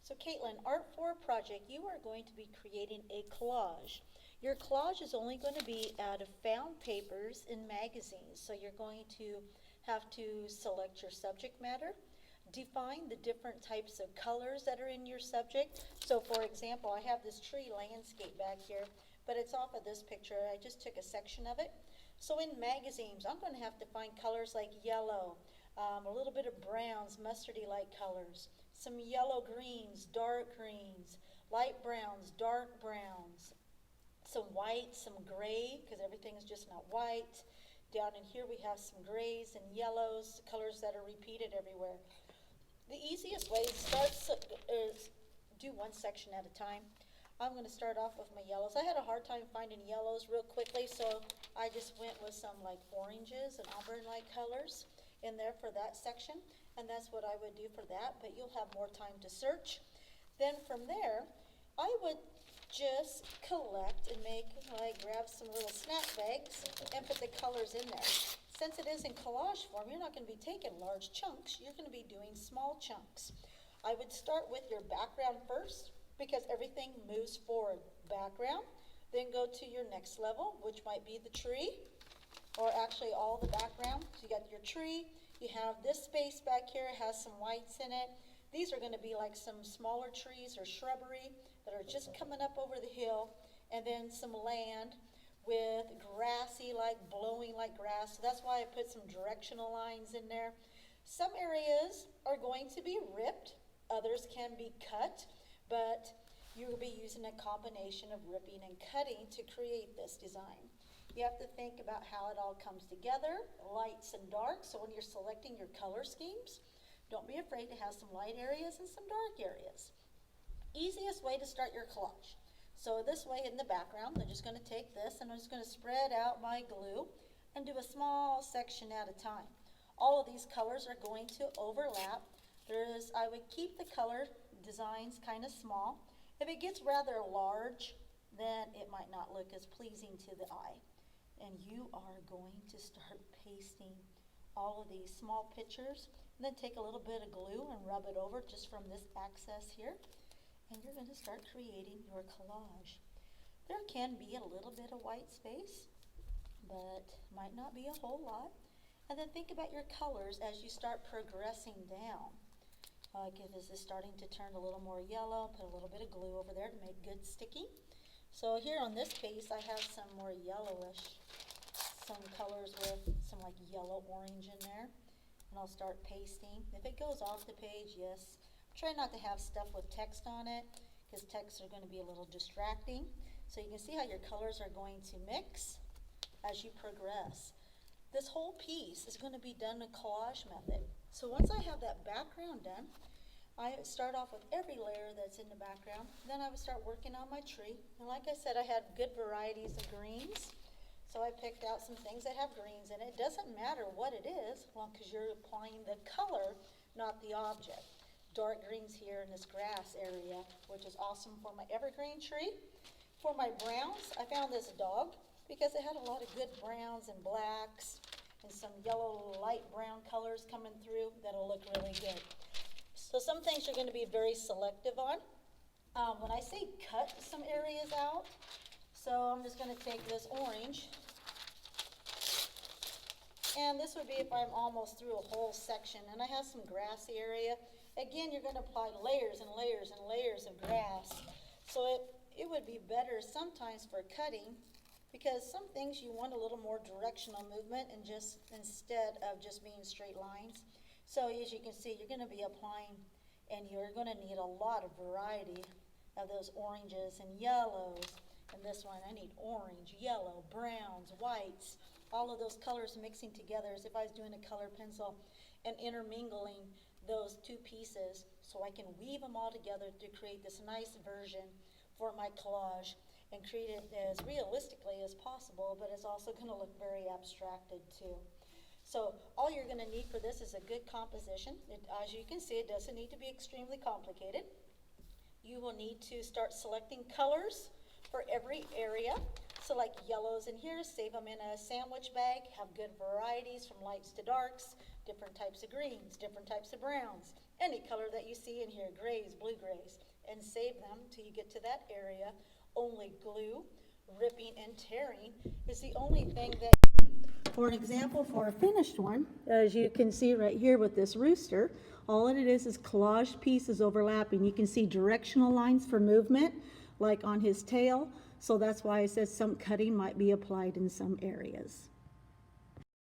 So Caitlin, Art for a project, you are going to be creating a collage. Your collage is only going to be out of found papers in magazines. So you're going to have to select your subject matter, define the different types of colors that are in your subject. So for example, I have this tree landscape back here, but it's off of this picture. I just took a section of it. So in magazines, I'm going to have to find colors like yellow, a little bit of browns, mustardy-like colors, some yellow greens, dark greens, light browns, dark browns, some white, some gray, because everything is just not white. Down in here we have some grays and yellows, colors that are repeated everywhere. The easiest way to start is do one section at a time. I'm going to start off with my yellows. I had a hard time finding yellows real quickly, so I just went with some like oranges and auburn-like colors in there for that section, and that's what I would do for that, but you'll have more time to search. Then from there, I would just collect and grab some little snap bags and put the colors in there. Since it is in collage form, you're not going to be taking large chunks, you're going to be doing small chunks. I would start with your background first, because everything moves forward. Background, then go to your next level, which might be the tree, or actually all the background. So you got your tree, you have this space back here, it has some whites in it. These are going to be like some smaller trees or shrubbery that are just coming up over the hill, and then some land with grassy, like blowing like grass. So that's why I put some directional lines in there. Some areas are going to be ripped, others can be cut, but you will be using a combination of ripping and cutting to create this design. You have to think about how it all comes together, lights and darks. So when you're selecting your color schemes, don't be afraid to have some light areas and some dark areas. Easiest way to start your collage. So this way in the background, I'm just going to take this and I'm just going to spread out my glue and do a small section at a time. All of these colors are going to overlap. I would keep the color designs kind of small. If it gets rather large, then it might not look as pleasing to the eye. And you are going to start pasting all of these small pictures, and then take a little bit of glue and rub it over just from this access here, and you're going to start creating your collage. There can be a little bit of white space, but might not be a whole lot. And then think about your colors as you start progressing down. Like if this is starting to turn a little more yellow, put a little bit of glue over there to make good sticking. So here on this piece, I have some more yellowish, some colors with some like yellow orange in there. And I'll start pasting. If it goes off the page, yes. Try not to have stuff with text on it, because texts are going to be a little distracting. So you can see how your colors are going to mix as you progress. This whole piece is going to be done in a collage method. So once I have that background done, I start off with every layer that's in the background. Then I would start working on my tree. And like I said, I had good varieties of greens. So I picked out some things that have greens in it. It doesn't matter what it is, as long as you're applying the color, not the object. Dark greens here in this grass area, which is awesome for my evergreen tree. For my browns, I found this dog because it had a lot of good browns and blacks and some yellow light brown colors coming through that'll look really good. So some things you're going to be very selective on. When I say cut some areas out, so I'm just going to take this orange, and this would be if I'm almost through a whole section and I have some grassy area. Again, you're going to apply layers and layers and layers of grass. So it would be better sometimes for cutting, because some things you want a little more directional movement and just instead of just being straight lines. So as you can see, you're going to be applying, and you're going to need a lot of variety of those oranges and yellows. And this one, I need orange, yellow, browns, whites, all of those colors mixing together as if I was doing a color pencil and intermingling those two pieces so I can weave them all together to create this nice version for my collage and create it as realistically as possible, but it's also going to look very abstracted too. So all you're going to need for this is a good composition. As you can see, it doesn't need to be extremely complicated. You will need to start selecting colors for every area. So like yellows in here, save them in a sandwich bag, have good varieties from lights to darks, different types of greens, different types of browns, any color that you see in here, grays, blue grays, and save them till you get to that area. Only glue, ripping, and tearing is the only thing that, for an example, for a finished one, as you can see right here with this rooster, all it is collage pieces overlapping. You can see directional lines for movement, like on his tail, so that's why it says some cutting might be applied in some areas.